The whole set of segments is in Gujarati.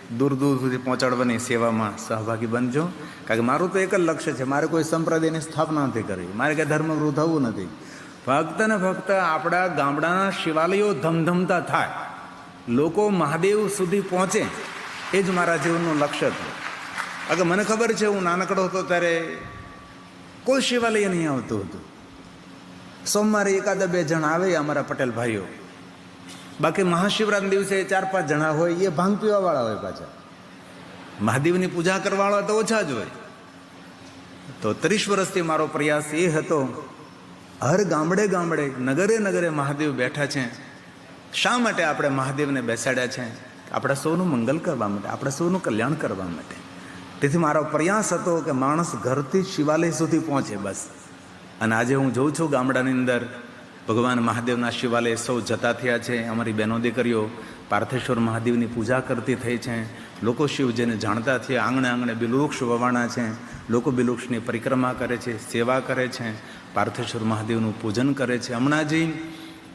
દૂર દૂર સુધી પહોંચાડવાની સેવામાં સહભાગી બનજો. કારણ કે મારું તો એક જ લક્ષ્ય છે, મારે કોઈ સંપ્રદાયની સ્થાપના નથી કરવી, મારે કંઈ ધર્મગુરુ થવું નથી. ફક્ત ને ફક્ત આપણા ગામડાના શિવાલયો ધમધમતા થાય, લોકો મહાદેવ સુધી પહોંચે, એ જ મારા જીવનનું લક્ષ્ય હતું. અગર મને ખબર છે, હું નાનકડો હતો ત્યારે કોઈ શિવાલય નહીં આવતું હતું. સોમવારે એકાદા 2 જણ આવે અમારા પટેલ ભાઈઓ, બાકી મહાશિવરાત્રિના દિવસે 4-5 જણા હોય, એ ભાંગ પીવાવાળા હોય. પાછા મહાદેવની પૂજા કરવાવાળા તો ઓછા જ હોય. તો 30 વર્ષથી મારો પ્રયાસ એ હતો, હર ગામડે ગામડે, નગરે નગરે મહાદેવ બેઠા છે. શા માટે આપણે મહાદેવને બેસાડ્યા છે? આપણા સૌનું મંગલ કરવા માટે, આપણા સૌનું કલ્યાણ કરવા માટે. તેથી મારો પ્રયાસ હતો કે માણસ ઘરથી શિવાલય સુધી પહોંચે, બસ. અને આજે હું જોઉં છું ગામડાની અંદર ભગવાન મહાદેવના શિવાલય સૌ જતા થયા છે. અમારી બહેનો દીકરીઓ પાર્થેશ્વર મહાદેવની પૂજા કરતી થઈ છે. લોકો શિવજીને જાણતા થયા. આંગણે આંગણે બિલવૃક્ષ વવાણા છે, લોકો બિલવૃક્ષની પરિક્રમા કરે છે, સેવા કરે છે, પાર્થેશ્વર મહાદેવનું પૂજન કરે છે. હમણાં જ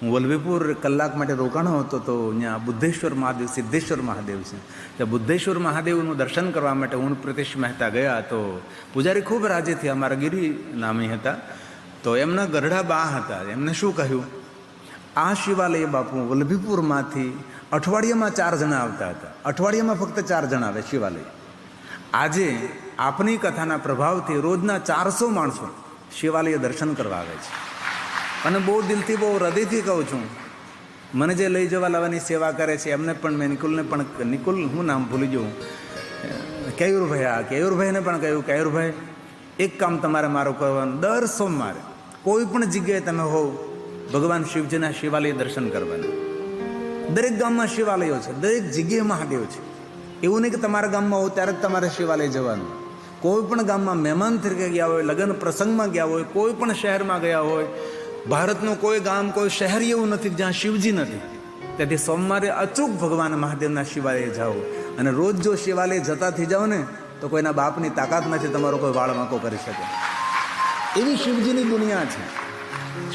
હું વલ્લભીપુર કલાક માટે રોકાણો હતો, તો અહીંયા બુદ્ધેશ્વર મહાદેવ, સિદ્ધેશ્વર મહાદેવ છે, ત્યાં બુદ્ધેશ્વર મહાદેવનું દર્શન કરવા માટે હું પ્રિતેશ મહેતા ગયા. તો પૂજારી ખૂબ રાજી થયા, અમારા ગિરી નામી હતા. તો એમના ગરડા બા હતા, એમને શું કહ્યું, આ શિવાલય બાપુ વલ્લભીપુરમાંથી અઠવાડિયામાં 4 જણા આવતા હતા. અઠવાડિયામાં ફક્ત 4 જણા આવે શિવાલય. આજે આપની કથાના પ્રભાવથી રોજના 400 માણસો શિવાલય દર્શન કરવા આવે છે. અને બહુ દિલથી, બહુ હૃદયથી કહું છું, મને જે લઈ જવા લાવવાની સેવા કરે છે એમને પણ, મેં નિકુલ હું નામ ભૂલી ગયું, કેયુરભાઈને પણ કહ્યું, કેયુરભાઈ એક કામ તમારે મારું કરવાનું, દર સોમવારે કોઈ પણ જગ્યાએ તમે હો, ભગવાન શિવજીના શિવાલય દર્શન કરવાના. દરેક ગામમાં શિવાલયો છે, દરેક જગ્યાએ મહાદેવ છે. એવું નહીં કે તમારા ગામમાં હોય ત્યારે જ તમારે શિવાલય જવાનું. કોઈ પણ ગામમાં મહેમાન તરીકે ગયા હોય, લગ્ન પ્રસંગમાં ગયા હોય, કોઈ પણ શહેરમાં ગયા હોય, ભારતનું કોઈ ગામ, કોઈ શહેર એવું નથી જ્યાં શિવજી નથી. તેથી સોમવારે અચૂક ભગવાન મહાદેવના શિવાલય જાઓ. અને રોજ જો શિવાલય જતા થઈ જાઓ ને, તો કોઈના બાપની તાકાત નથી તમારો કોઈ વાળ વાંકો કરી શકે. એવી શિવજીની દુનિયા છે.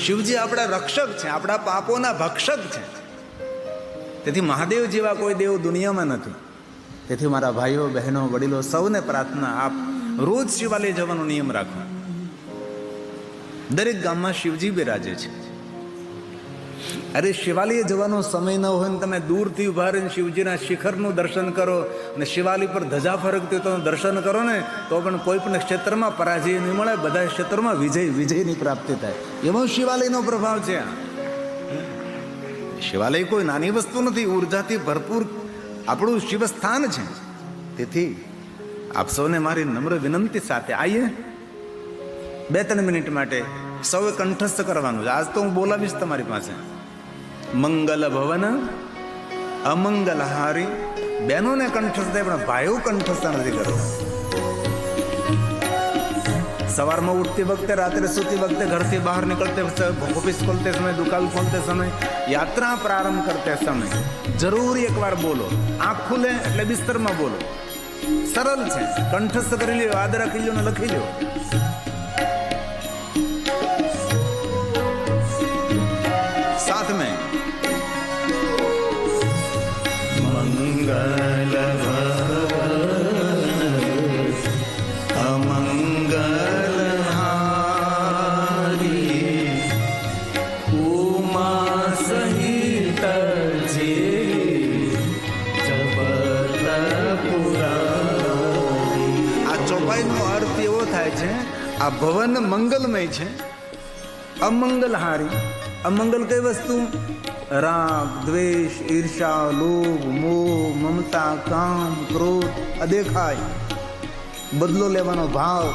શિવજી આપણા રક્ષક છે, આપણા પાપોના ભક્ષક છે. તેથી મહાદેવ જેવા કોઈ દેવ દુનિયામાં નથી. તેથી મારા ભાઈઓ, બહેનો, વડીલો સૌને પ્રાર્થના, આપ રોજ શિવાલય જવાનો નિયમ રાખો. દરેક ગામમાં શિવજી બિરાજે છે. અરે શિવાલય જવાનો સમય ન હોય ને તમે દૂરથી ઉભા રહીને શિવજીના શિખરનું દર્શન કરો અને શિવાલય પર ધજા ફરકતી તો દર્શન કરો ને, તો પણ કોઈ પણ ક્ષેત્રમાં પરાજય નહીં મળે, બધા ક્ષેત્રમાં વિજયની પ્રાપ્તિ થાય. એવો શિવાલયનો પ્રભાવ છે. શિવાલય કોઈ નાની વસ્તુ નથી, ઉર્જાથી ભરપૂર આપણું શિવસ્થાન છે. તેથી આપ સૌને મારી નમ્ર વિનંતી સાથે આવીએ 2-3 મિનિટ માટે સૌએ કંઠસ્થ કરવાનું છે. આજ તો હું બોલાવીશ તમારી પાસે. મંગલ ભવન અમંગલ હારી. બહેનોને કંઠસ્થ થાય, પણ ભાઈઓ કંઠસ્થ નથી કરો. સવારમાં ઉઠતી વખતે, રાત્રે સૂતી વખતે, ઘરથી બહાર નીકળતે વખતે, ઓફિસ ખોલતે સમય, દુકાન ખોલતે સમય, યાત્રા પ્રારંભ કરતે સમય જરૂર એકવાર બોલો. આંખ ખુલે એટલે બિસ્તરમાં બોલો. સરળ છે, કંઠસ્થ કરી લ્યો, યાદ રાખી લ્યો ને લખી લ્યો. साथ में मंगल अमंगल हारी उमा सहित जे जपत पुरारी. આ ચોપાઈનો અર્થ એવો થાય છે, આ ભવન મંગલમય છે, અમંગલહારી. અમંગલ કઈ વસ્તુ? રાગ, દ્વેષ, ઈર્ષા, લોભ, મોહ, મમતા, કામ, ક્રોધ, અદેખાય, બદલો લેવાનો ભાવ,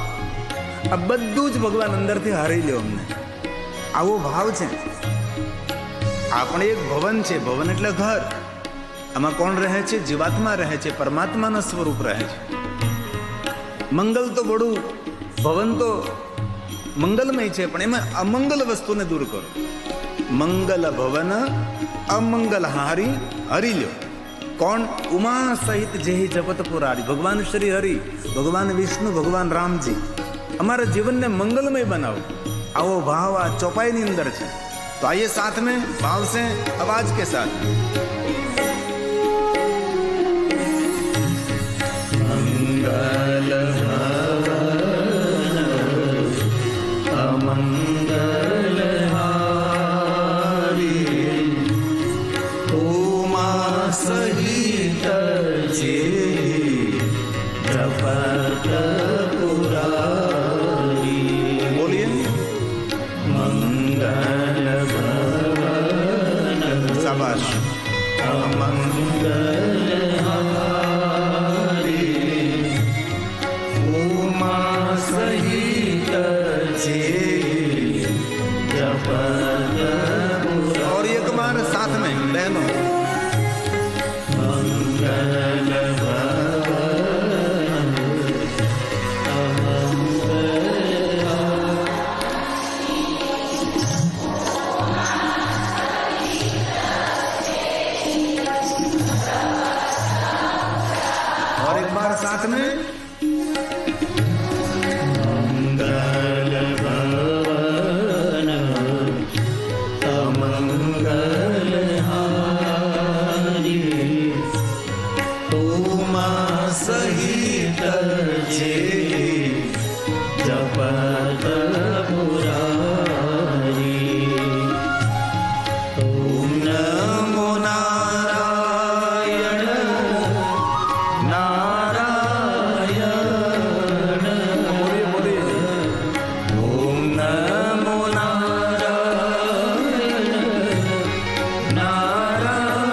આ બધું જ ભગવાન અંદરથી હારી લ્યો અમને. આવો ભાવ છે. આપણે એક ભવન છે, ભવન એટલે ઘર. આમાં કોણ રહે છે? જીવાત્મા રહે છે, પરમાત્માના સ્વરૂપ રહે છે. મંગલ તો બડું, ભવન તો મંગલમય છે, પણ એમાં અમંગલ વસ્તુને દૂર કરો. મંગલ ભવન અમંગલ હારી હરી લ્યો. કોણ? ઉમા સહિત જેહી જપત પુરારી. ભગવાન શ્રી હરિ, ભગવાન વિષ્ણુ, ભગવાન રામજી અમારા જીવનને મંગલમય બનાવો. આવો ભાવ આ ચોપાઈની અંદર છે. તો આइए साथ में भाव से आवाज के साथ और एक बार साथ में मंगल भवन अमंगल हारी उमा सहित जे जपत पुरारी ओम नमो नारायण नारायण ओम नमो नारायण नारायण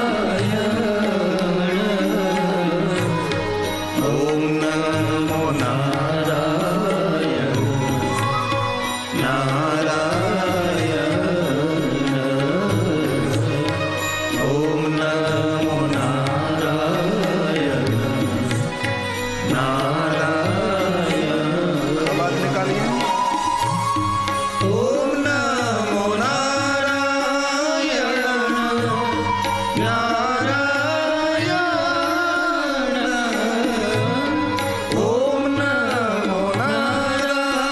ओम नमो नारायण नारायण ओम नमो नारायण नारायण आवाज निकालिए। ओम नमो नारायण नारायण ओम नमो नारायण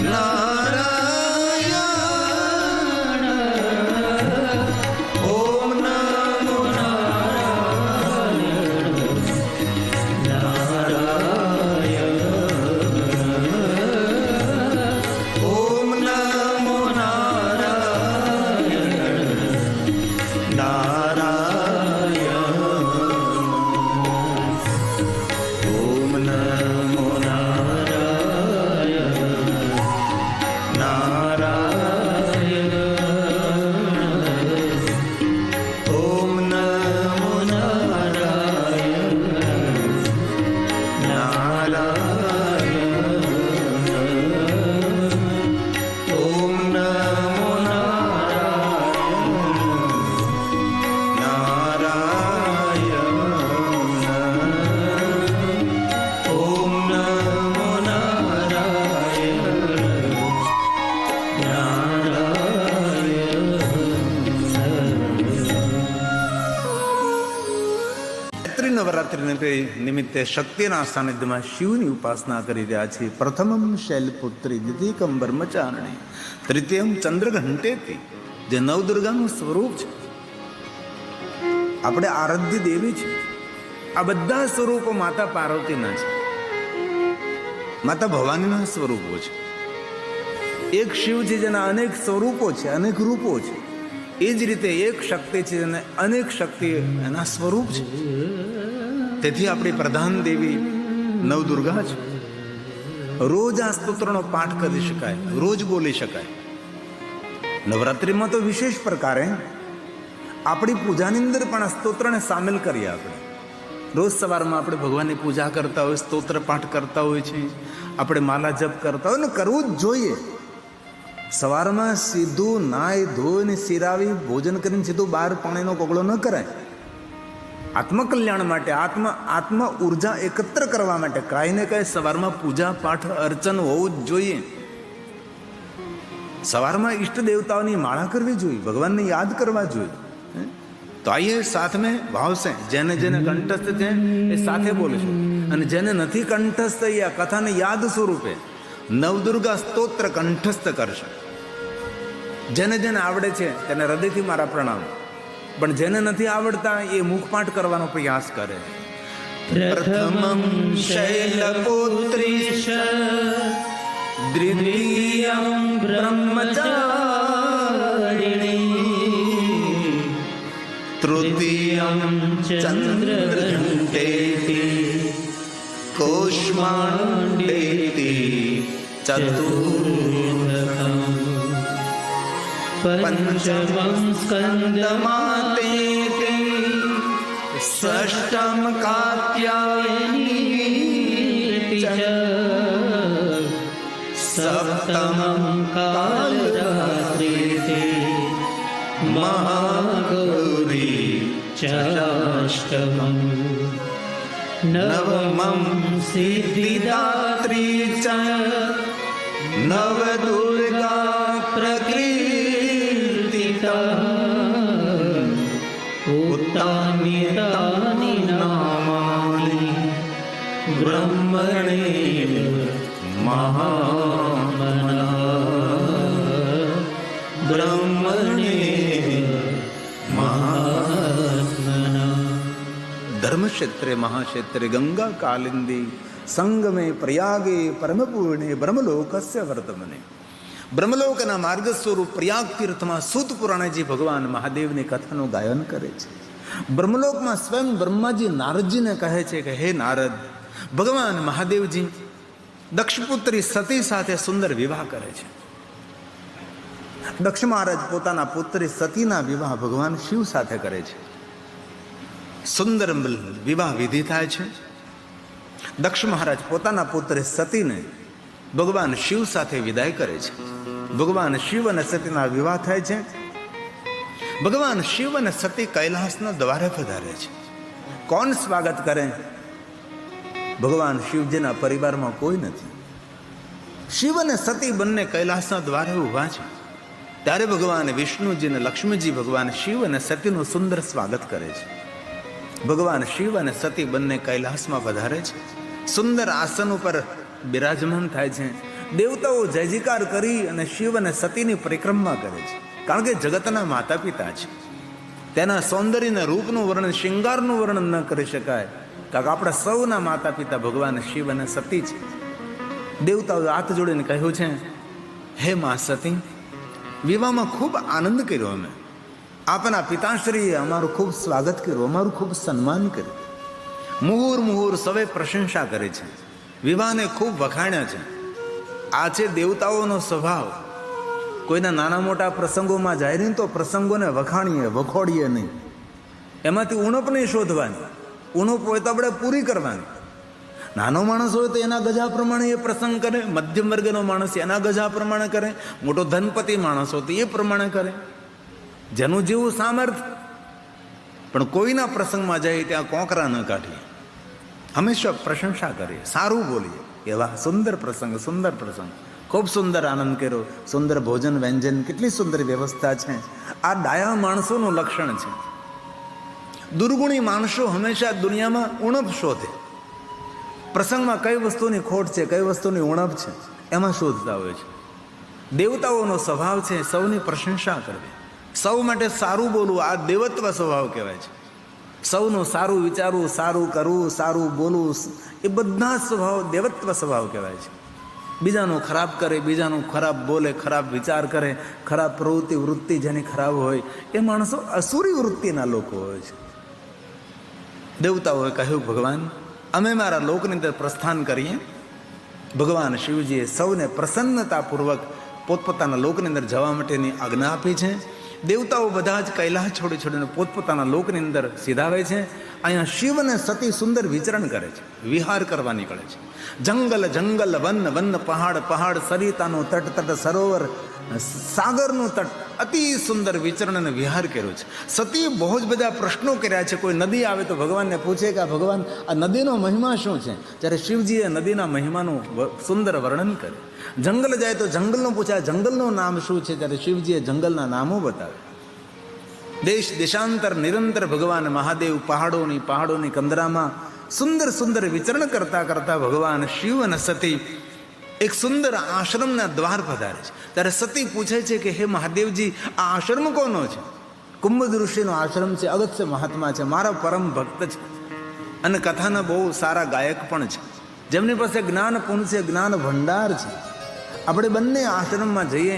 नारायण ओम नमो ओम नमो नारायण नारायण ओम नमो नारायण नारायण ओम नमो नारायण नारायण ओम नमो नारायण ओम नमो ચૈત્રી નવરાત્રિને નિમિત્તે શક્તિના સાનિધ્યમાં શિવની ઉપાસના કરી રહ્યા છીએ. પ્રથમમ શૈલપુત્રી, દ્વિતીયકમ બ્રહ્મચારિણી, તૃતીયમ ચંદ્રઘંટેતી, જે નવદુર્ગાનું સ્વરૂપ છે. આપણે આરાધ્ય દેવી છે. આ બધા સ્વરૂપો માતા પાર્વતીના છે, માતા ભવાનીના સ્વરૂપો છે. એક શિવ છે જેના અનેક સ્વરૂપો છે, અનેક રૂપો છે. એ જ રીતે એક શક્તિ છે જેને અનેક શક્તિ એના સ્વરૂપ છે. તેથી આપણી પ્રધાન દેવી નવદુર્ગા છે. રોજ આ સ્તોત્રનો પાઠ કરી શકાય, રોજ બોલી શકાય. નવરાત્રિમાં તો વિશેષ પ્રકારે આપણી પૂજાની અંદર પણ આ સ્તોત્રને સામેલ કરીએ. આપણે રોજ સવારમાં આપણે ભગવાનની પૂજા કરતા હોય, સ્તોત્ર પાઠ કરતા હોય છે, આપણે માલા જપ કરતા હોય ને કરવું જ જોઈએ. સવારમાં સીધું નાય ધોઈને સિરાવી ભોજન કરીને સીધું બહાર પાણીનો કોગળો ન કરાય. આત્મકલ્યાણ માટે, આત્મ ઉર્જા એકત્ર કરવા માટે કાંઈ ને કાંઈ સવારમાં પૂજા પાઠ અર્ચન હોવું જ જોઈએ. સવારમાં ઈષ્ટ દેવતાઓની માળા કરવી જોઈએ, ભગવાનને યાદ કરવા જોઈએ. તો આઈએ સાથ મેં ભાવ સે, જેને જેને કંઠસ્થ છે એ સાથે બોલશું, અને જેને નથી કંઠસ્થ એ આ કથાને યાદ સ્વરૂપે નવદુર્ગા સ્તોત્ર કંઠસ્થ કરશે. જેને જેને આવડે છે તેને હૃદયથી મારા પ્રણામ, પણ જેને નથી આવડતા એ મુખપાઠ કરવાનો પ્રયાસ કરે. પ્રથમં શૈલપુત્રી દ્વિતીયં બ્રહ્મચારિણી તૃતીયં ચંદ્રઘંટેતી કૌષ્માંડેતી ચતુર્થમ પંચમં સ્કંદમાતેતી ષષ્ઠમ કાત્યાયની ચ સપ્તમં કાલરાત્રિતી મહાગૌરી ચાષ્ટમં નવમં સિદ્ધિદાત્રી ચ નવદુર્ગા પ્રકીર્તિતા ઉત્તાનિતાનિ નામ બ્રહ્મણે મહાત્મના બ્રહ્મણે મહાત્મના. ધર્મક્ષેત્રે મહાક્ષેત્રે ગંગા કાલિંદી સંગમે પ્રયાગે પરમપૂર્ણે બ્રહ્મલોકસ્ય વર્તમને. બ્રહ્મલોકના માર્ગ સ્વરૂપ પ્રયાગ તીર્થમાં સૂત પુરાણજી ભગવાન મહાદેવની કથાનું ગાયન કરે છે. બ્રહ્મલોકમાં સ્વયં બ્રહ્માજી નારદજીને કહે છે કે હે નારદ, ભગવાન મહાદેવજી દક્ષપુત્રી સતી સાથે સુંદર વિવાહ કરે છે. દક્ષ મહારાજ પોતાના પુત્રી સતીના વિવાહ ભગવાન શિવ સાથે કરે છે. સુંદર વિવાહ વિધિ થાય છે. દક્ષ મહારાજ પોતાના પુત્રી સતીને ભગવાન શિવ સાથે વિદાય કરે છે. ભગવાન શિવ અને સતીના વિવાહ થાય છે. ભગવાન શિવ અને સતી કૈલાસના દ્વારે પધારે છે. કોણ સ્વાગત કરે? ભગવાન શિવજીના પરિવારમાં કોઈ નથી. શિવ અને સતી બંને કૈલાસના દ્વારે ઊભા છે. ત્યારે ભગવાન વિષ્ણુજી અને લક્ષ્મીજી ભગવાન શિવ અને સતીનું સુંદર સ્વાગત કરે છે. ભગવાન શિવ અને સતી બંને કૈલાસમાં પધારે છે. સુંદર આસન ઉપર બિરાજમાન થાય છે. દેવતાઓ જય જયકાર કરી અને શિવ અને સતીની પરિક્રમા કરે છે. કારણ કે જગતના માતા પિતા છે. તેના સૌંદર્યના રૂપનું વર્ણન, શૃંગારનું વર્ણન ન કરી શકાય. કારણ કે આપણા સૌના માતા પિતા ભગવાન શિવ અને સતી છે. દેવતાઓએ હાથ જોડીને કહ્યું છે, હે મા સતી, વિવાહમાં ખૂબ આનંદ કર્યો. અમે આપના પિતાશ્રીએ અમારું ખૂબ સ્વાગત કર્યું, અમારું ખૂબ સન્માન કર્યું. મુહૂર મુહૂર સૌએ પ્રશંસા કરી છે. વિવાહને ખૂબ વખાણ્યા છે. આ છે દેવતાઓનો સ્વભાવ. કોઈના નાના મોટા પ્રસંગોમાં જાય નહીં તો પ્રસંગોને વખાણીએ, વખોડીએ નહીં. એમાંથી ઉણપ નહીં શોધવાની. ઉણપ હોય તો આપણે પૂરી કરવાની. નાનો માણસ હોય તો એના ગજા પ્રમાણે એ પ્રસંગ કરે. મધ્યમ વર્ગનો માણસ એના ગજા પ્રમાણે કરે. મોટો ધનપતિ માણસ હોય તો એ પ્રમાણે કરે. જેનું જેવું સામર્થ્ય. પણ કોઈના પ્રસંગમાં જાય ત્યાં કોંકરા ન કાઢીએ. હંમેશા પ્રશંસા કરીએ, સારું બોલીએ. એવા સુંદર પ્રસંગ, સુંદર પ્રસંગ, ખૂબ સુંદર આનંદ કર્યો. સુંદર ભોજન વ્યંજન, કેટલી સુંદર વ્યવસ્થા છે. આ ડાયા માણસોનું લક્ષણ છે. દુર્ગુણી માણસો હંમેશા દુનિયામાં ઉણપ શોધે. પ્રસંગમાં કઈ વસ્તુની ખોટ છે, કઈ વસ્તુની ઉણપ છે, એમાં શોધતા હોય છે. દેવતાઓનો સ્વભાવ છે સૌની પ્રશંસા કરવી, સૌ માટે સારું બોલવું. આ દેવત્વ સ્વભાવ કહેવાય છે. સૌનું સારું વિચારવું, સારું કરવું, સારું બોલવું, એ બધા સ્વભાવ દેવત્વ સ્વભાવ કહેવાય છે. બીજાનું ખરાબ કરે, બીજાનું ખરાબ બોલે, ખરાબ વિચાર કરે, ખરાબ પ્રવૃત્તિ વૃત્તિ જેની ખરાબ હોય, એ માણસો અસુરી વૃત્તિના લોકો હોય છે. દેવતાઓએ કહ્યું, ભગવાન અમે મારા લોકની અંદર પ્રસ્થાન કરીએ. ભગવાન શિવજીએ સૌને પ્રસન્નતાપૂર્વક પોતપોતાના લોકની અંદર જવા માટેની આજ્ઞા આપી છે. દેવતાઓ બધા જ કૈલાસ છોડી છોડીને પોતપોતાના લોકની અંદર સીધાવે છે. અહીંયા શિવ અને સતી સુંદર વિચરણ કરે છે, વિહાર કરવા નીકળે છે. જંગલ જંગલ, વન વન, પહાડ પહાડ, સરિતાનો તટ તટ, સરોવર, સાગરનું તટ, અતિ સુંદર વિચરણ અને વિહાર કર્યો છે. સતીએ બહુ જ બધા પ્રશ્નો કર્યા છે. કોઈ નદી આવે તો ભગવાનને પૂછે કે ભગવાન આ નદીનો મહિમા શું છે? જ્યારે શિવજીએ નદીના મહિમાનું સુંદર વર્ણન કર્યું. જંગલ જાય તો જંગલનું પૂછ્યા, જંગલનું નામ શું છે? ત્યારે શિવજીએ જંગલના નામો બતાવ્યા. દેશ દેશાંતર નિરંતર ભગવાન મહાદેવ પહાડોની કંદરામાં સુંદર સુંદર વિચરણ કરતા કરતા ભગવાન શિવ અને સતી એક સુંદર આશ્રમના દ્વાર પધારે છે. ત્યારે સતી પૂછે છે કે હે મહાદેવજી, આ આશ્રમ કોનો છે? કુંભજ ઋષિનો આશ્રમ છે. અગત્ય મહાત્મા છે, મારા પરમ ભક્ત છે અને કથાના બહુ સારા ગાયક પણ છે, જેમની પાસે જ્ઞાન પૂર્ણ છે, જ્ઞાન ભંડાર છે. આપણે બંને આશ્રમમાં જઈએ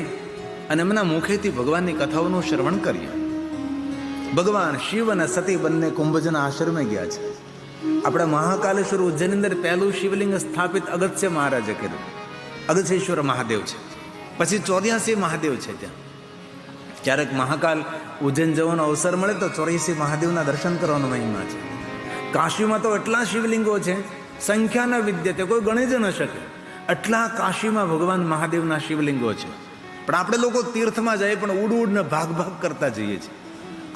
અને એમના મુખેથી ભગવાનની કથાઓનું શ્રવણ કરીએ. ભગવાન શિવ અને સતી બંને કુંભજના આશ્રમે ગયા છે. આપણે મહાકાલેશ્વર ઉજ્જૈનની અંદર પહેલું શિવલિંગ સ્થાપિત અગત્ય મહારાજે કર્યું. અગત્યેશ્વર મહાદેવ છે. પછી 84 મહાદેવ છે ત્યાં. ક્યારેક મહાકાલ ઉજ્જૈન જવાનો અવસર મળે તો 84 મહાદેવના દર્શન કરવાનો મહિમા છે. કાશીમાં તો એટલા શિવલિંગો છે, સંખ્યાના વિદ્યતે કોઈ ગણી જ ન શકે. એટલા કાશીમાં ભગવાન મહાદેવના શિવલિંગો છે. પણ આપણે લોકો તીર્થમાં જઈએ પણ ઉડને ભાગ કરતા જઈએ છીએ.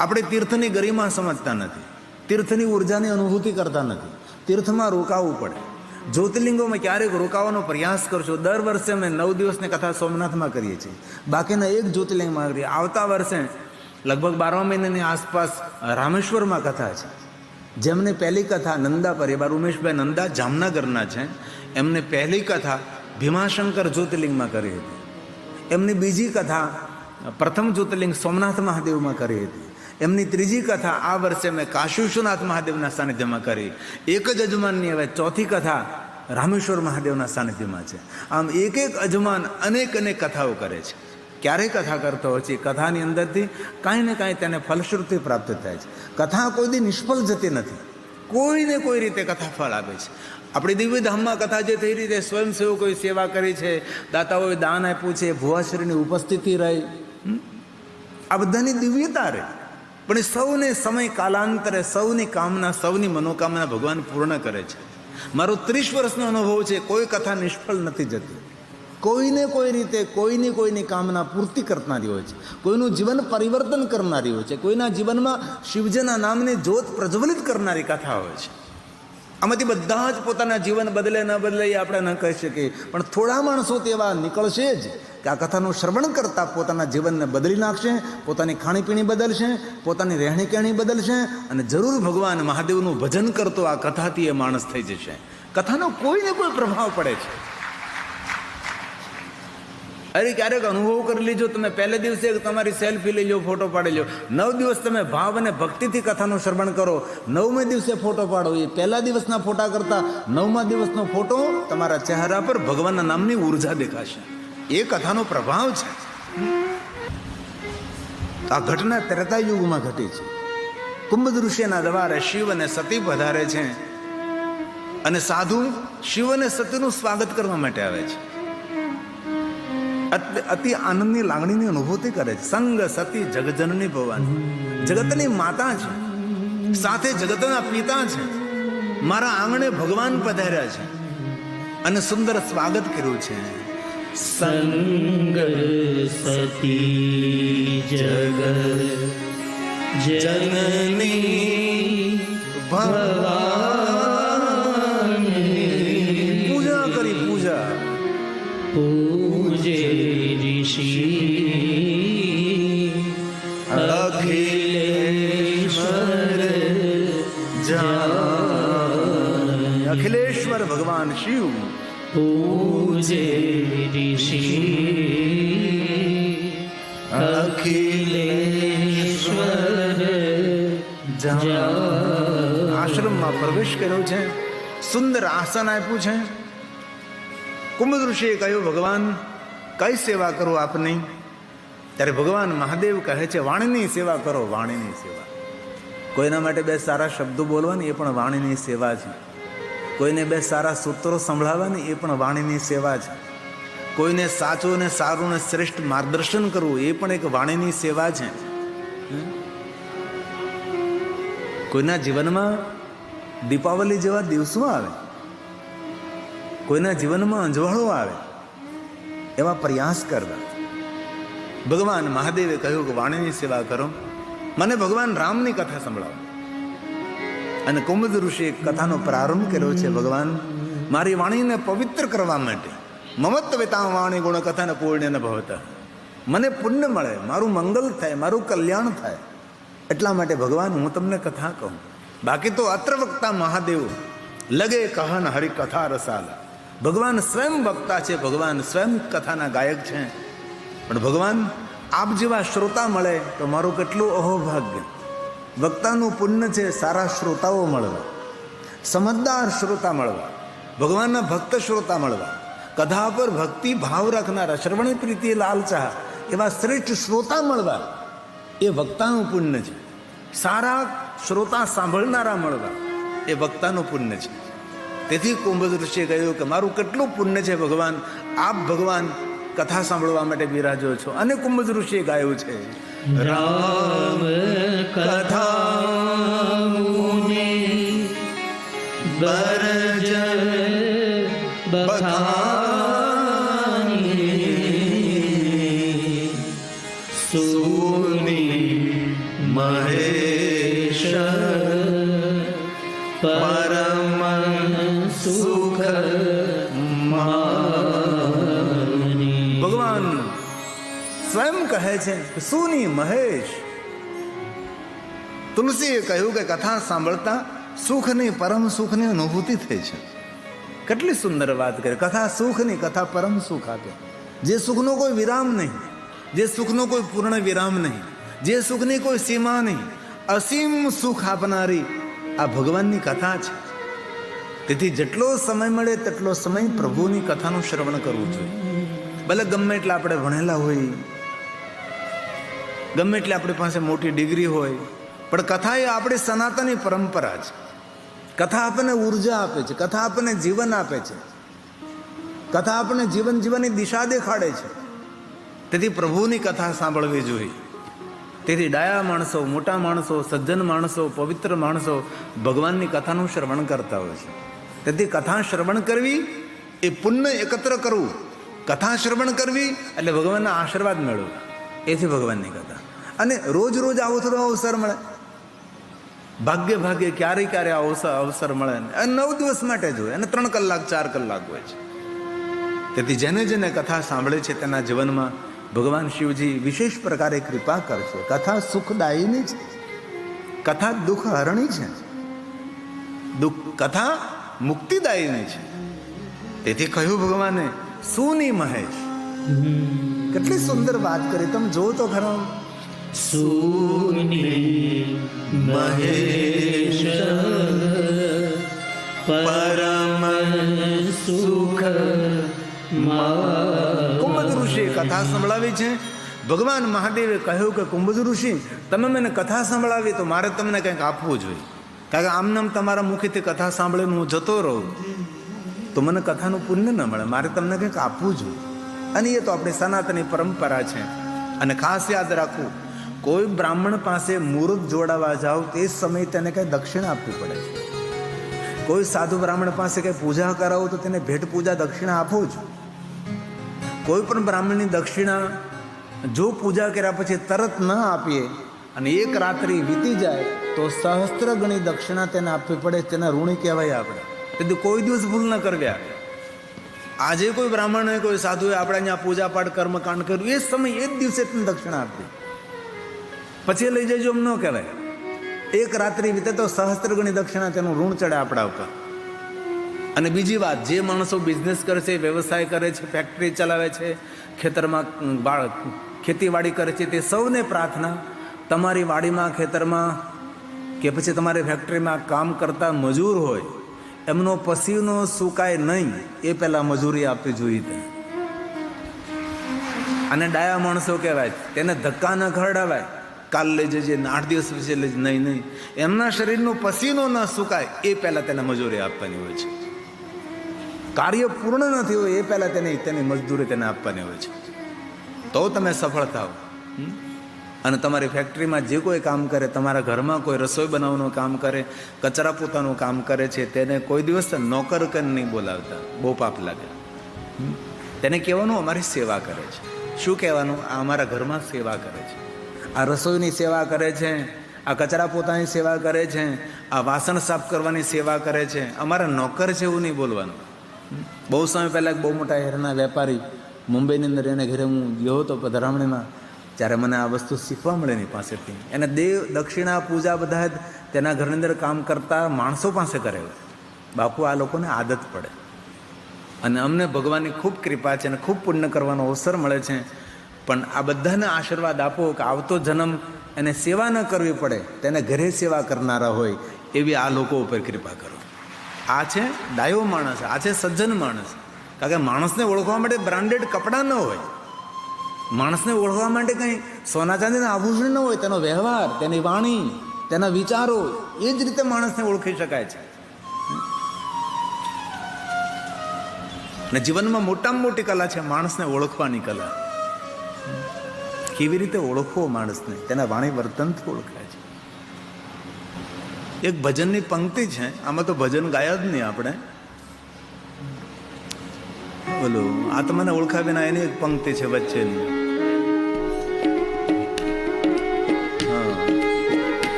આપણે તીર્થની ગરિમા સમજતા નથી, તીર્થની ઉર્જાની અનુભૂતિ કરતા નથી. તીર્થમાં રોકાવું પડે. જ્યોતિર્લિંગોમાં ક્યારેક રોકાવાનો પ્રયાસ કરશો. દર વર્ષે અમે 9 દિવસની કથા સોમનાથમાં કરીએ છીએ, બાકીના એક જ્યોતિર્લિંગમાં કરીએ. આવતા વર્ષે લગભગ 12મા મહિનાની આસપાસ રામેશ્વરમાં કથા છે. જેમને પહેલી કથા નંદા પરિવાર, ઉમેશભાઈ નંદા જામનગરના છે, એમને પહેલી કથા ભીમાશંકર જ્યોતિર્લિંગમાં કરી હતી. એમની બીજી કથા પ્રથમ જ્યોતિર્લિંગ સોમનાથ મહાદેવમાં કરી હતી. એમની ત્રીજી કથા આ વર્ષે મેં કાશી વિશ્વનાથ મહાદેવના સાનિધ્યમાં કરી. એક જ અજમાનની હવે ચોથી કથા રામેશ્વર મહાદેવના સાનિધ્યમાં છે. આમ એક એક અજમાન અનેક અનેક કથાઓ કરે છે. ક્યારે કથા કરતો હોય છે, કથાની અંદરથી કાંઈ ને કાંઈ તેને ફલશ્રુતિ પ્રાપ્ત થાય છે. કથા કોઈ દી નિષ્ફળ જતી નથી, કોઈને કોઈ રીતે કથા ફળ આપે છે. આપણી દિવ્યધામમાં કથા જે થઈ રીતે સ્વયંસેવકોએ સેવા કરી છે, દાતાઓએ દાન આપ્યું છે, ભુવાશ્રીની ઉપસ્થિતિ રહી, આ બધાની દિવ્યતા રહે. પણ એ સૌને સમય કાલાંતરે સૌની કામના, સૌની મનોકામના ભગવાન પૂર્ણ કરે છે. મારો 30 વર્ષનો અનુભવ છે, કોઈ કથા નિષ્ફળ નથી જતી. કોઈને કોઈ રીતે કોઈની કામના પૂર્તિ કરનારી હોય છે, કોઈનું જીવન પરિવર્તન કરનારી હોય છે, કોઈના જીવનમાં શિવજીના નામની જ્યોત પ્રજ્વલિત કરનારી કથા હોય છે. આમાંથી બધા જ પોતાના જીવન બદલે ન બદલે એ આપણે ન કહી શકીએ, પણ થોડા માણસો તેવા નીકળશે જ કે આ કથાનું શ્રવણ કરતાં પોતાના જીવનને બદલી નાખશે, પોતાની ખાણીપીણી બદલશે, પોતાની રહેણી કહેણી બદલશે, અને જરૂર ભગવાન મહાદેવનું ભજન કરતો આ કથાથી એ માણસ થઈ જશે. કથાનો કોઈને કોઈ પ્રભાવ પડે છે. અરે ક્યારેક અનુભવ કરી લીજો તમે. પહેલે દિવસે તમારી સેલ્ફી લઈ લો, ફોટો પાડી લો. 9 દિવસ તમે ભાવ અને ભક્તિથી કથાનું શ્રવણ કરો, 9મે દિવસે ફોટો પાડો. એ પહેલા દિવસના ફોટા કરતાં 9મા દિવસનો ફોટો તમારા ચહેરા પર ભગવાનના નામની ઉર્જા દેખાશે. એ કથાનો પ્રભાવ છે. આ ઘટના ત્રેતા યુગમાં ઘટી છે. કુંભદ ઋષિના દ્વારે શિવ અને સતી પધારે છે, અને સાધુ શિવ અને સતીનું સ્વાગત કરવા માટે આવે છે. અતિ આનંદની લાગણીની અનુભૂતિ કરે છે. સંગ સતી જગજનની ભવાની, જગતની માતા છે, સાથે જગતના પિતા છે. મારા આંગણે ભગવાન પધાર્યા છે અને સુંદર સ્વાગત કર્યું છે. સંગ સતી જગ જનની ભવાની, પૂજા કરી, પૂજા પૂજે ઋષિ અખિલેશ્વર અખિલેશ્વર ભગવાન શિવ પૂજે ઋષિ અખિલેશ્વર આશ્રમમાં પ્રવેશ કર્યો છે. સુંદર આસન આપ્યું છે. કુંભદ ઋષિએ કહ્યું, ભગવાન કઈ સેવા કરું આપની? ત્યારે ભગવાન મહાદેવ કહે છે, વાણીની સેવા કરો, વાણીની સેવા. કોઈના માટે 2 સારા શબ્દો બોલવાની, એ પણ વાણીની સેવા છે. કોઈને 2 સારા સૂત્રો સંભળાવવાની, એ પણ વાણીની સેવા છે. કોઈને સાચું ને સારું ને શ્રેષ્ઠ માર્ગદર્શન કરવું, એ પણ એક વાણીની સેવા છે. કોઈના જીવનમાં દીપાવલી જેવા દિવસો આવે, કોઈના જીવનમાં અંજવાળો આવે, એવા પ્રયાસ કરવા. ભગવાન મહાદેવે કહ્યું કે વાણીની સેવા કરો. મને ભગવાન રામની કથા સંભળાવો. અને કુંભદ ઋષિએ કથાનો પ્રારંભ કર્યો છે. ભગવાન, મારી વાણીને પવિત્ર કરવા માટે, મમત્વતા વાણી ગુણ કથાને પૂર્ણ ન ભવતા, મને પુણ્ય મળે, મારું મંગલ થાય, મારું કલ્યાણ થાય, એટલા માટે ભગવાન હું તમને કથા કહું. બાકી તો અત્ર વક્તા મહાદેવ લગે કહન હરિ કથા રસાલા. ભગવાન સ્વયં વક્તા છે, ભગવાન સ્વયં કથાના ગાયક છે. પણ ભગવાન આપ જેવા શ્રોતા મળે તો મારું કેટલું અહોભાગ્ય. વક્તાનું પુણ્ય છે સારા શ્રોતાઓ મળવા, સમજદાર શ્રોતા મળવા, ભગવાનના ભક્ત શ્રોતા મળવા, કથા પર ભક્તિ ભાવ રાખનારા, શ્રવણી પ્રીતિ લાલચા એવા શ્રેષ્ઠ શ્રોતા મળવા, એ વક્તાનું પુણ્ય છે. સારા શ્રોતા સાંભળનારા મળવા, એ વક્તાનું પુણ્ય છે. તેથી કુંભદ ઋષિએ કહ્યું કે મારું કેટલું પુણ્ય છે ભગવાન, આપ ભગવાન કથા સાંભળવા માટે બિરાજો છો. અને કુંભદ ઋષિએ ગાયું છે, રામ કથા મુને બરજ બખાની, સુની મહેશ પરમ સુખ માની. ભગવાન સ્વયં કહે છે સુની મહેશ. તુલસીએ કહ્યું કે કથા સાંભળતા સુખની, પરમ સુખની અનુભૂતિ થઈ છે. કેટલી સુંદર વાત કરી. કથા સુખની, કથા પરમ સુખ આપે. જે સુખનો કોઈ વિરામ નહીં, જે સુખનો કોઈ પૂર્ણ વિરામ નહીં, જે સુખની કોઈ સીમા નહીં, અસીમ સુખ આપનારી આ ભગવાનની કથા છે. તેથી જેટલો સમય મળે તેટલો સમય પ્રભુની કથાનું શ્રવણ કરવું જોઈએ. ભલે ગમે એટલે આપણે ભણેલા હોય, ગમે એટલે આપણી પાસે મોટી ડિગ્રી હોય, પણ કથા એ આપણી સનાતની પરંપરા છે. કથા આપણને ઉર્જા આપે છે, કથા આપણને જીવન આપે છે, કથા આપણને જીવન જીવવાની દિશા દેખાડે છે. તેથી પ્રભુની કથા સાંભળવી જોઈએ. તેથી ડાયા માણસો, મોટા માણસો, સજ્જન માણસો, પવિત્ર માણસો ભગવાનની કથાનું શ્રવણ કરતા હોય છે. તેથી કથા શ્રવણ કરવી એ પુણ્ય એકત્ર કરવું. કથા શ્રવણ કરવી એટલે ભગવાનના આશીર્વાદ મેળવવા. એથી ભગવાનની કથા. અને રોજ રોજ આવો થોડો અવસર મળે, ભાગ્ય ભાગ્ય ક્યારે ક્યારે અવસર મળે. અને 9 દિવસ માટે જ હોય, અને 3 કલાક 4 કલાક હોય છે. તેથી જેને જેને કથા સાંભળે છે તેના જીવનમાં ભગવાન શિવજી વિશેષ પ્રકારે કૃપા કરશે. કથા સુખદાયીની છે, કથા દુઃખ હરણી છે, કથા મુક્તિદાયીની છે. તેથી કહ્યું ભગવાને સુની મહેશ. કેટલી સુંદર વાત કરી, તમે જો તો ખરા. સુની મહેશ પરમ સુખ કુંભજ ઋષિએ કથા સંભળાવી છે. ભગવાન મહાદેવે કહ્યું કે કુંભજ ઋષિ, તમે મને કથા સંભળાવી તો મારે તમને કંઈક આપવું જોઈએ. કારણ કે આમનામ તમારા મુખેથી કથા સાંભળીને હું જતો રહું તો મને કથાનું પુણ્ય ન મળે. મારે તમને કંઈક આપવું જોઈએ. અને એ તો આપણી સનાતની પરંપરા છે. અને ખાસ યાદ રાખવું, કોઈ બ્રાહ્મણ પાસે મુહૂર્ત જોડાવા જાઓ તે સમયે તેને કંઈ દક્ષિણા આપવી પડે છે. કોઈ સાધુ બ્રાહ્મણ પાસે કંઈ પૂજા કરાવો તો તેને ભેટ પૂજા દક્ષિણા આપો જ. કોઈ પણ બ્રાહ્મણની દક્ષિણા જો પૂજા કર્યા પછી તરત ન આપીએ અને 1 રાત્રિ વીતી જાય તો સહસ્ત્ર ગણી દક્ષિણા તેને આપવી પડે. તેના ઋણી કહેવાય આપણે. તેથી કોઈ દિવસ ભૂલ ન કરવી. આજે કોઈ બ્રાહ્મણ હોય, કોઈ સાધુએ આપણે અહીંયા પૂજા પાઠ કર્મકાંડ કર્યું, એ સમય એ જ દિવસે તેને દક્ષિણા આપવી, પછી લઈ જજો એમ ન કહેવાય. 1 રાત્રિ વીતે તો સહસ્ત્ર ગણી દક્ષિણા તેનું ઋણ ચડે આપણા ઉપર. અને બીજી વાત, જે માણસો બિઝનેસ કરે છે, વ્યવસાય કરે છે, ફેક્ટરી ચલાવે છે, ખેતરમાં ખેતીવાડી કરે છે, તે સૌને પ્રાર્થના, તમારી વાડીમાં, ખેતરમાં કે પછી તમારી ફેક્ટરીમાં કામ કરતા મજૂર હોય, એમનો પસીનો સુકાય નહીં એ પહેલાં મજૂરી આપવી જોઈએ. અને ડાયા માણસો કહેવાય, તેને ધક્કા ન ખરડાવાય. કાલ લઈ જજે, 8 દિવસ પછી લઈ, નહીં. એમના શરીરનો પસીનો ન સુકાય એ પહેલાં તેને મજૂરી આપવાની હોય છે. કાર્ય પૂર્ણ નથી હોય એ પહેલાં તેની મજદૂરી તેને આપવાની હોય છે. તો તમે સફળ થાવ. અને તમારી ફેક્ટરીમાં જે કોઈ કામ કરે, તમારા ઘરમાં કોઈ રસોઈ બનાવવાનું કામ કરે, કચરા પોતાનું કામ કરે છે, તેને કોઈ દિવસ નોકર કે નહીં બોલાવતા, બહુ પાપ લાગે. તેને કહેવાનું અમારી સેવા કરે છે. શું કહેવાનું? આ અમારા ઘરમાં સેવા કરે છે, આ રસોઈની સેવા કરે છે, આ કચરા પોતાની સેવા કરે છે, આ વાસણ સાફ કરવાની સેવા કરે છે, અમારા નોકર છે એવું નહીં બોલવાનું. બહુ સમય પહેલાં બહુ મોટા હેરના વેપારી મુંબઈની અંદર એને ઘરે હું ગયો હતો પધરામણીમાં, ત્યારે મને આ વસ્તુ શીખવા મળે એની પાસેથી. એને દેવ દક્ષિણા પૂજા બધા જ તેના ઘરની અંદર કામ કરતા માણસો પાસે કરે. બાપુ આ લોકોને આદત પડે. અને અમને ભગવાનની ખૂબ કૃપા છે અને ખૂબ પુણ્ય કરવાનો અવસર મળે છે. પણ આ બધાને આશીર્વાદ આપો કે આવતો જન્મ એને સેવા ન કરવી પડે, તેને ઘરે સેવા કરનારા હોય એવી આ લોકો ઉપર કૃપા કરો. આ છે ડાયો માણસ, આ છે સજ્જન માણસ. કારણ કે માણસને ઓળખવા માટે બ્રાન્ડેડ કપડાં ન હોય, માણસને ઓળખવા માટે કંઈ સોના ચાંદીના આભૂષણ ન હોય, તેનો વ્યવહાર, તેની વાણી, તેના વિચારો, એ જ રીતે માણસને ઓળખી શકાય છે. અને જીવનમાં મોટામાં મોટી કલા છે માણસને ઓળખવાની કલા. કેવી રીતે ઓળખવો માણસને? તેના વાણી વર્તનથી ઓળખાય છે. એક ભજનની પંક્તિ છે, આમાં તો ભજન ગાયા જ નહીં આપણે. બોલો, આ તો મને ઓળખાવી ના, એની એક પંક્તિ છે વચ્ચેની. હા,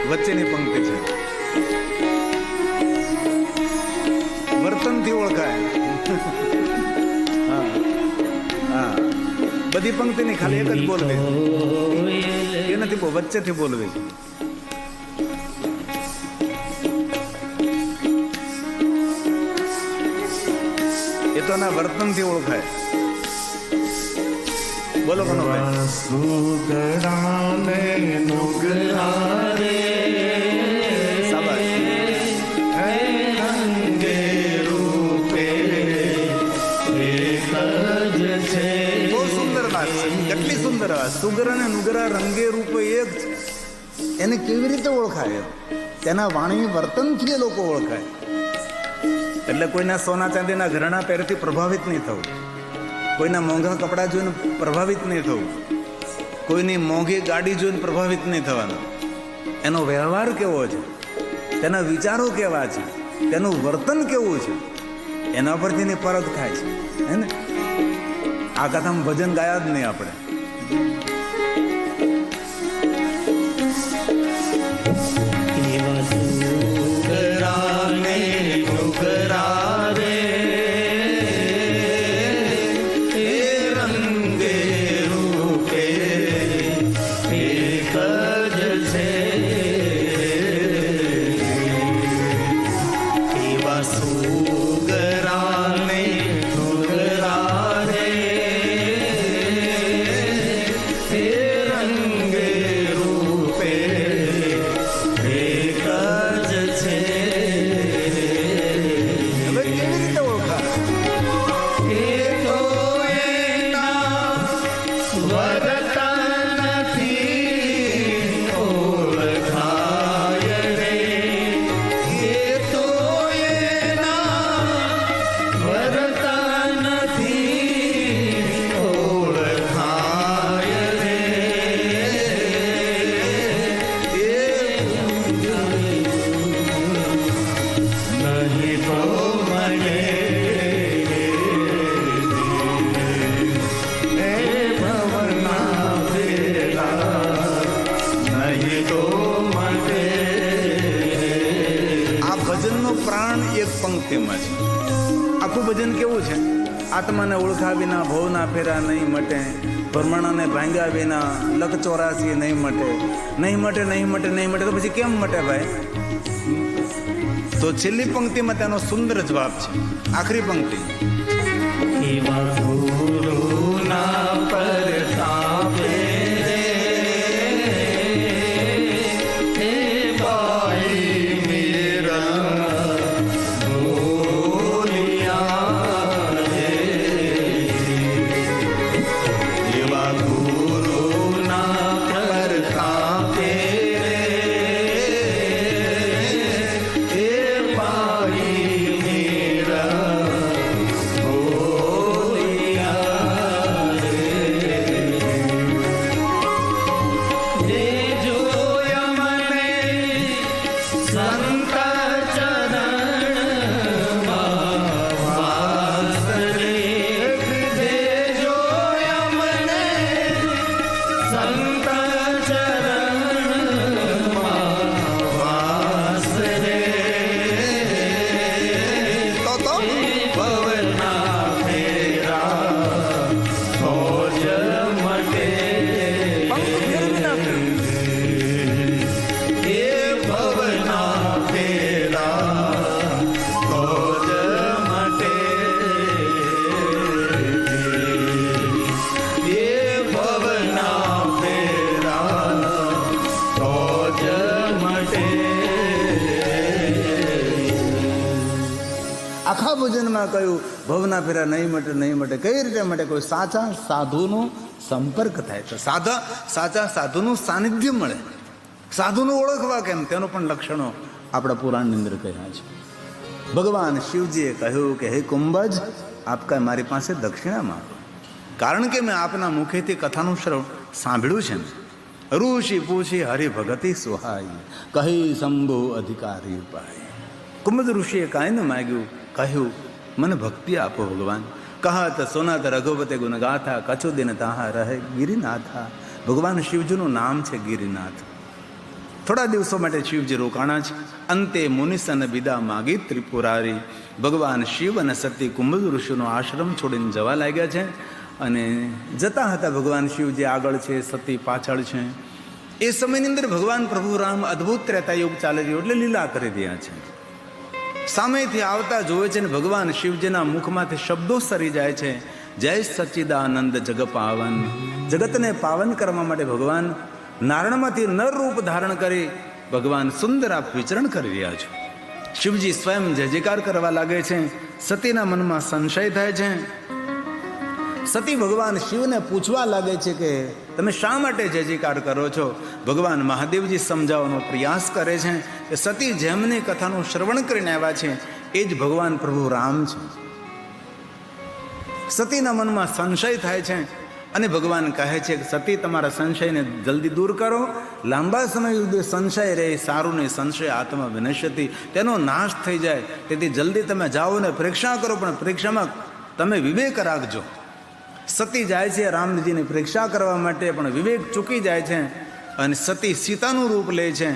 વચ્ચેની પંક્તિ છે, વર્તનથી ઓળખાય. હા હા, બધી પંક્તિ નહીં, ખાલી એક જ બોલવી, એ નથી વચ્ચેથી બોલવી. એ તો એના વર્તનથી ઓળખાય. બોલો કનોભાઈ. સુગરાને નુગરારે રંગે રૂપે એક જ છે. બહુ સુંદર વાત છે. કેટલી સુંદર વાત. સુગર અને નુગરા રંગે રૂપે એક છે. એને કેવી રીતે ઓળખાય? તેના વાણી વર્તનથી એ લોકો ઓળખાય. એટલે કોઈના સોના ચાંદીના ઘરેણા પહેરથી પ્રભાવિત નહીં થવું, કોઈના મોંઘા કપડાં જોઈને પ્રભાવિત નહીં થવું, કોઈની મોંઘી ગાડી જોઈને પ્રભાવિત નહીં થવાનું. એનો વ્યવહાર કેવો છે, તેના વિચારો કેવા છે, તેનું વર્તન કેવું છે, એના પરથી એની પરખ થાય છે. હે ને? આ કથામાં ભજન ગાયા જ નહીં આપણે. સુગરાને નુગરારે રંગે રૂપે એક જ છે. એવા સુગરાને નુગરારે રંગે રૂપે એક જ છે. હવે કેવી રીતે ઓળખાય? એ તો એના વર્તનથી ઓળખાય રે. એ તો એના વર્તનથી ઓળખાય રે. નહીં તો મને એ ભવના ફેરા નહીં તો મને. આ ભજનનો પ્રાણ એક પંક્તિમાં છે. આખું ભજન કેવું છે? આત્માને ઓળખા વિના ભવના ફેરા નહીં મટે, ભ્રમણાને ભાંગ્યા વિના લખ 84 નહીં મટે. નહીં મટે, નહીં મટે, નહીં મટે તો પછી કેમ મટે ભાઈ? તો છેલ્લી પંક્તિમાં તેનો સુંદર જવાબ છે. આખરી પંક્તિ, એવા ગુરુના પરતાપે હે બાઈ મેરા બોલિયા રે. એવા ગુરુના પરતાપે હે બાઈ મેરા આખા ભજનમાં કહ્યું ભવના ફેરા નહીં મટે, નહીં મટે. કઈ રીતે મટે? કોઈ સાચા સાધુનો સંપર્ક થાય તો સાચા સાધુનું સાનિધ્ય મળે. સાધુનું ઓળખવા કેમ, તેનો પણ લક્ષણો આપણા પુરાણની અંદર કહ્યા છે. ભગવાન શિવજીએ કહ્યું કે હે કુંભજ, આપ કાંઈ મારી પાસે દક્ષિણા માંગો, કારણ કે મેં આપના મુખેથી કથાનું શ્રવણ સાંભળ્યું છે. ઋષિ પૂછી હરિભગતિ સુહાઈ, કહી શંભુ અધિકારી ઉપાય. કુંભજ ઋષિએ કાંઈ ન માગ્યું, કહ્યું મને ભક્તિ આપો ભગવાન. કહત સોનાત રઘુપતે ગુણ ગાથા, કછુ દિન તાહા રહે ગિરિનાથા. ભગવાન શિવજીનું નામ છે ગિરિનાથ. થોડા દિવસો માટે શિવજી રોકાણા છે. અંતે મુનિસન વિદા માગી ત્રિપુરારી. ભગવાન શિવ અને સતી કુંભજ ઋષિનો આશ્રમ છોડીને જવા લાગ્યા છે. અને જતા હતા ભગવાન શિવજી આગળ છે, સતી પાછળ છે. એ સમયની અંદર ભગવાન પ્રભુ રામ અદ્ભુત ત્રેતા યુગ ચાલે રહ્યો એટલે લીલા કરી રહ્યા છે. સામેથી આવતા જોવે છે ને ભગવાન શિવજીના મુખમાંથી શબ્દો સરી જાય છે, જય સચ્ચિદાનંદ જગ પાવન. જગતને પાવન કરવા માટે ભગવાન નારણમાંથી નર રૂપ ધારણ કરી ભગવાન સુંદર આપ વિચરણ કરી રહ્યા છે. શિવજી સ્વયં જય જયકાર કરવા લાગે છે. સતીના મનમાં સંશય થાય છે. સતી ભગવાન શિવને પૂછવા લાગે છે કે તમે શા માટે જય જયકાર કરો છો? ભગવાન મહાદેવજી સમજાવવાનો પ્રયાસ કરે છે કે સતી જેમની કથાનું શ્રવણ કરીને આવ્યા છે એ જ ભગવાન પ્રભુ રામ છે. સતીના મનમાં સંશય થાય છે અને ભગવાન કહે છે કે સતી તમારા સંશયને જલ્દી દૂર કરો. લાંબા સમય સુધી સંશય રહે સારું નહીં, સંશય આત્મા વિનશ્યતિ, તેનો નાશ થઈ જાય. તેથી જલ્દી તમે જાઓ ને પરીક્ષા કરો, પણ પરીક્ષામાં તમે વિવેક રાખજો. સતી જાય છે રામજીની પરીક્ષા કરવા માટે, પણ વિવેક ચૂકી જાય છે અને સતી સીતાનું રૂપ લે છે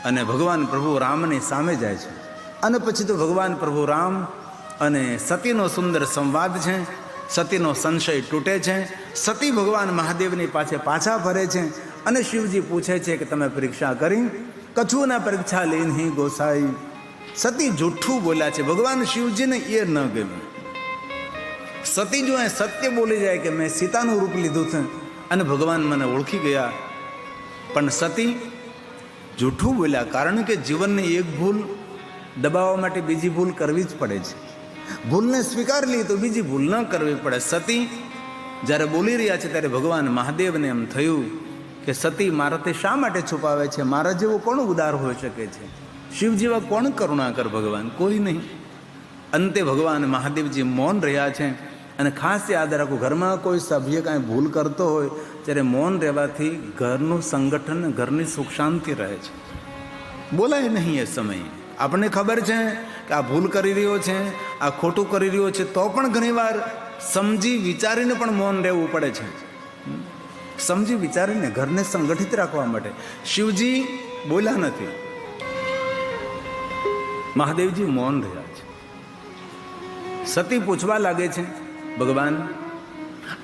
અને ભગવાન પ્રભુ રામની સામે જાય છે. અને પછી તો ભગવાન પ્રભુ રામ અને સતીનો સુંદર સંવાદ છે. સતીનો સંશય તૂટે છે. સતી ભગવાન મહાદેવની પાછા ફરે છે અને શિવજી પૂછે છે કે તમે પરીક્ષા કરી? કછું ના પરીક્ષા લેની ગોસાઈ. સતી જૂઠું બોલ્યા છે. ભગવાન શિવજીને એ ન ગમ્યું. સતી જો એ સત્ય બોલી જાય કે મેં સીતાનું રૂપ લીધું છે અને ભગવાન મને ઓળખી ગયા, પણ સતી જૂઠું બોલ્યા. કારણ કે જીવનની એક ભૂલ દબાવવા માટે બીજી ભૂલ કરવી જ પડે છે. ભૂલને સ્વીકાર લી તો બીજી ભૂલ ન કરવી પડે. સતી જ્યારે બોલી રહ્યા છે ત્યારે ભગવાન મહાદેવને એમ થયું કે સતી મારાથી શા માટે છુપાવે છે? મારા જેવો કોણ ઉદાર હોઈ શકે છે? શિવ જેવા કોણ કરુણાકર ભગવાન? કોઈ નહીં. અંતે ભગવાન મહાદેવજી મૌન રહ્યા છે. અને ખાસ યાદ રાખો, ઘરમાં કોઈ સભ્ય કાંઈ ભૂલ કરતો હોય ત્યારે મૌન રહેવાથી ઘરનું સંગઠન, ઘરની સુખ શાંતિ રહે છે. બોલાય નહીં એ સમયે. આપણને ખબર છે કે આ ભૂલ કરી રહ્યો છે, આ ખોટું કરી રહ્યો છે, તો પણ ઘણીવાર સમજી વિચારીને પણ મૌન રહેવું પડે છે. સમજી વિચારીને ઘરને સંગઠિત રાખવા માટે. શિવજી બોલ્યા નથી, મહાદેવજી મૌન રહ્યા છે. સતી પૂછવા લાગે છે, ભગવાન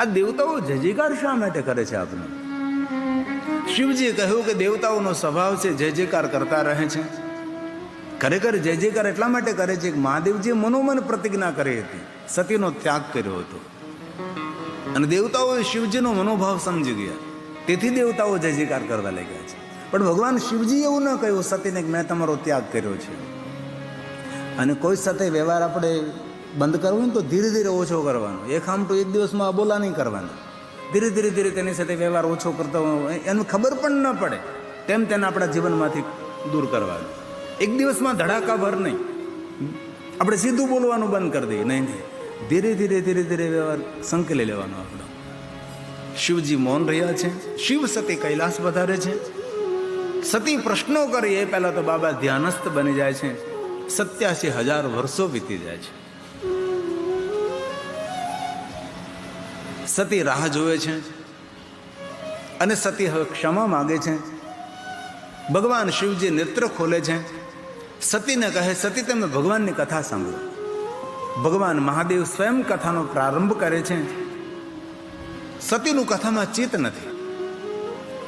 આ દેવતાઓ જય જયકાર શા માટે કરે છે આપણે? શિવજીએ કહ્યું કે દેવતાઓનો સ્વભાવ છે જય જયકાર કરતા રહે છે. ખરેખર જય જયકાર એટલા માટે કરે છે કે મહાદેવજીએ મનોમન પ્રતિજ્ઞા કરી હતી, સતીનો ત્યાગ કર્યો હતો અને દેવતાઓએ શિવજીનો મનોભાવ સમજી ગયા, તેથી દેવતાઓ જય જયકાર કરવા લાગ્યા છે. પણ ભગવાન શિવજી એવું ન કહ્યું સતીને કે મેં તમારો ત્યાગ કર્યો છે. અને કોઈ સાથે વ્યવહાર આપણે બંધ કરવો ને તો ધીરે ધીરે ઓછો કરવાનો. એક આમ તો એક દિવસમાં અબોલા નહીં કરવાના. ધીરે ધીરે ધીરે તેની સાથે વ્યવહાર ઓછો કરતો હોય, એને ખબર પણ ન પડે તેમ તેને આપણા જીવનમાંથી દૂર કરવાનું. એક દિવસમાં ધડાકાભર નહીં, આપણે સીધું બોલવાનું બંધ કરી દઈએ. નહીં, ધીરે ધીરે ધીરે ધીરે વ્યવહાર સંકેલી લેવાનો આપણો. શિવજી મૌન રહ્યા છે. શિવ સતી કૈલાસ વધારે છે. સતી પ્રશ્નો કરી એ પહેલા તો બાબા ધ્યાનસ્થ બની જાય છે. 87,000 વર્ષો વીતી જાય છે. સતી રાહ જોવે છે અને સતી હવે ક્ષમા માગે છે. ભગવાન શિવજી નેત્ર ખોલે છે. સતીને કહે, સતી તમે ભગવાનની કથા સાંભળો. ભગવાન મહાદેવ સ્વયં કથાનો પ્રારંભ કરે છે. સતીનું કથામાં ચિત્ત નથી.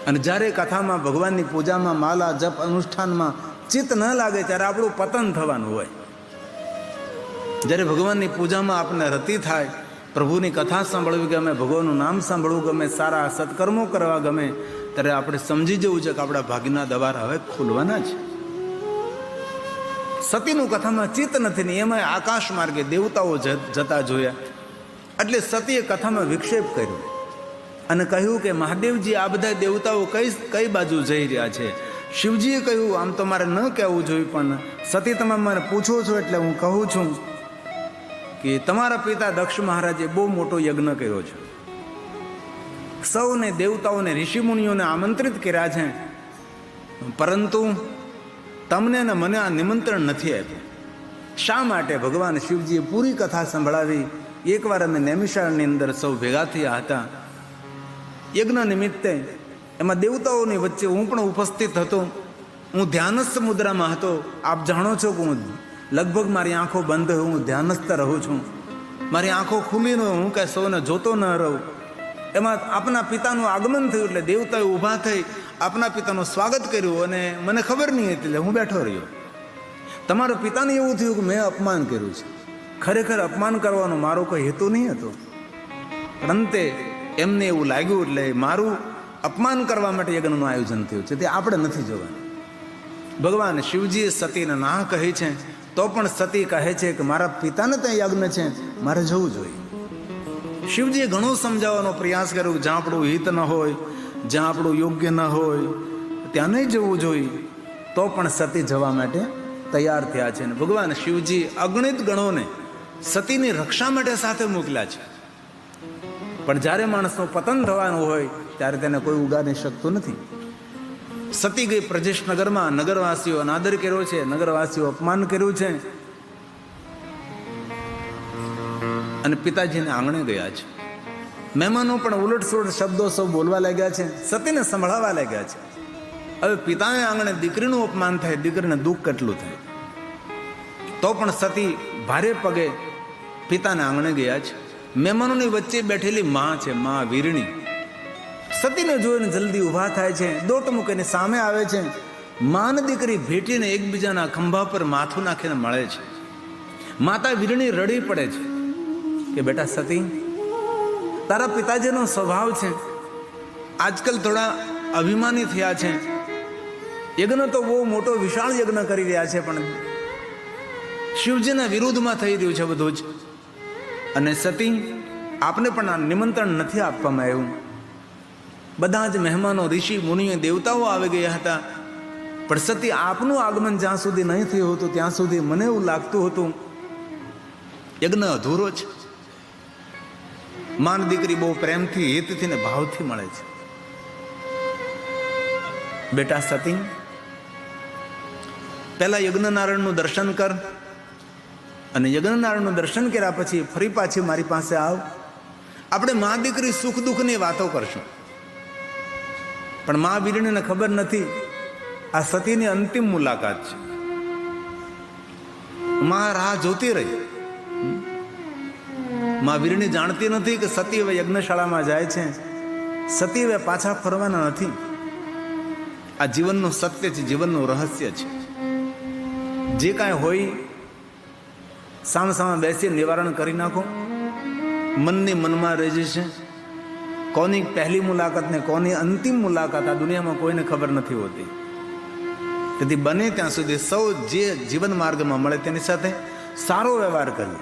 અને જ્યારે કથામાં ભગવાનની પૂજામાં, માલા જપ અનુષ્ઠાનમાં ચિત્ત ન લાગે ત્યારે આપણું પતન થવાનું હોય. જ્યારે ભગવાનની પૂજામાં આપણને રતિ થાય, પ્રભુની કથા સાંભળવી ગમે, ભગવાનનું નામ સાંભળવું ગમે, સારા સત્કર્મો કરવા ગમે, ત્યારે આપણે સમજી જવું છે કે આપણા ભાગ્યના દ્વાર હવે ખુલવાના છે. સતીનું કથામાં ચિત્ત નથી ને એમાં આકાશ માર્ગે દેવતાઓ જતા જોયા. એટલે સતીએ કથામાં વિક્ષેપ કર્યો અને કહ્યું કે મહાદેવજી આ બધા દેવતાઓ કઈ બાજુ જઈ રહ્યા છે? શિવજીએ કહ્યું આમ તો મારે ન કહેવું જોઈએ, પણ સતી તમે મને પૂછો છો એટલે હું કહું છું કે તમારા પિતા દક્ષ મહારાજે બહુ મોટો યજ્ઞ કર્યો છે. સૌને દેવતાઓને ઋષિમુનિઓને આમંત્રિત કર્યા છે, પરંતુ તમને ને મને આ નિમંત્રણ નથી આપ્યું. શા માટે? ભગવાન શિવજીએ પૂરી કથા સંભળાવી. એકવાર અમે નૈમિષારણની અંદર સૌ ભેગા થયા હતા યજ્ઞ નિમિત્તે. એમાં દેવતાઓની વચ્ચે હું પણ ઉપસ્થિત હતો. હું ધ્યાનસ્થ મુદ્રામાં હતો. આપ જાણો છો કે હું લગભગ મારી આંખો બંધ હોય, હું ધ્યાનસ્થ રહું છું. મારી આંખો ખુલ્લી ન હોય, હું કાંઈ સૌને જોતો ન રહું. એમાં આપના પિતાનું આગમન થયું એટલે દેવતાએ ઊભા થઈ આપના પિતાનું સ્વાગત કર્યું અને મને ખબર નહીં હતી એટલે હું બેઠો રહ્યો. તમારા પિતાને એવું થયું કે મેં અપમાન કર્યું છે. ખરેખર અપમાન કરવાનો મારો કોઈ હેતુ નહીં હતો, પણ અંતે એમને એવું લાગ્યું એટલે મારું અપમાન કરવા માટે યજ્ઞનું આયોજન થયું છે. તે આપણે નથી જોવાનું. ભગવાન શિવજીએ સતીને ના કહી છે, તો પણ સતી કહે છે કે મારા પિતાને ત્યાં યજ્ઞ છે, મારે જવું જોઈએ. શિવજીએ ઘણું સમજાવવાનો પ્રયાસ કર્યો કે જ્યાં આપણું હિત ન હોય, જ્યાં આપણું યોગ્ય ન હોય ત્યાં નહીં જવું જોઈએ, તો પણ સતી જવા માટે તૈયાર થયા છે. અને ભગવાન શિવજી અગણિત ગણોને સતીની રક્ષા માટે સાથે મોકલ્યા છે. પણ જ્યારે માણસનું પતન થવાનું હોય ત્યારે તેને કોઈ ઉગાડી શકતું નથી. સતી ગઈ પ્રજેશ નગરમાં, નગરવાસીઓ અનાદર કર્યો છે, નગરવાસીઓ અપમાન કર્યું છે, અને પિતાજીને આંગણે ગયા છે. મહેમાનો પણ ઉલટસુલટ શબ્દો સૌ બોલવા લાગ્યા છે, સતીને સંભળાવવા લાગ્યા છે. હવે પિતાને આંગણે દીકરીનું અપમાન થાય, દીકરીને દુઃખ કેટલું થાય. તો પણ સતી ભારે પગે પિતાને આંગણે ગયા છે. મહેમાનોની વચ્ચે બેઠેલી માં છે, માં વીરણી, સતીને જોઈને જલ્દી ઊભા થાય છે, દોટ મૂકીને સામે આવે છે. માં ને દીકરી ભેટીને એકબીજાના ખંભા પર માથું નાખીને મળે છે. માતા વીરણી રડી પડે છે કે બેટા સતી, તારા પિતાજીનો સ્વભાવ છે, આજકાલ થોડા અભિમાની થયા છે. યજ્ઞ તો બહુ મોટો વિશાળ યજ્ઞ કરી રહ્યા છે, પણ શિવજીના વિરુદ્ધમાં થઈ રહ્યું છે બધું જ. અને સતી, આપને પણ આ નિમંત્રણ નથી આપવામાં આવ્યું. બધા જ મહેમાનો, ઋષિ મુનિઓ, દેવતાઓ આવી ગયા હતા, પણ સતી આપનું આગમન જ્યાં સુધી નહીં થયું હતું ત્યાં સુધી મને એવું લાગતું હતું યજ્ઞ અધૂરો છે. માન દીકરી બહુ પ્રેમથી, હિતથી ને ભાવથી મળે છે. બેટા સતી, પહેલા યજ્ઞનારાયણનું દર્શન કર, અને યજ્ઞનારાયણનું દર્શન કર્યા પછી ફરી પાછી મારી પાસે આવ. આપણે મા દીકરી સુખ દુઃખની વાતો કરશું. પણ મા વીરણીને ખબર નથી આ સતીની અંતિમ મુલાકાત છે. મા રાહ જોતી રહી. મા વીરણી જાણતી નથી કે સતી હવે યજ્ઞશાળામાં જાય છે, સતી હવે પાછા ફરવાના નથી. આ જીવનનું સત્ય છે, જીવનનું રહસ્ય છે. જે કાંઈ હોય સામ સામે બેસી નિવારણ કરી નાખો. મનની મનમાં રહી જશે. કોની પહેલી મુલાકાત ને કોની અંતિમ મુલાકાત આ દુનિયામાં કોઈને ખબર નથી હોતી. તેથી બને ત્યાં સુધી સૌ જે જીવન માર્ગમાં મળે તેની સાથે સારો વ્યવહાર કરવો.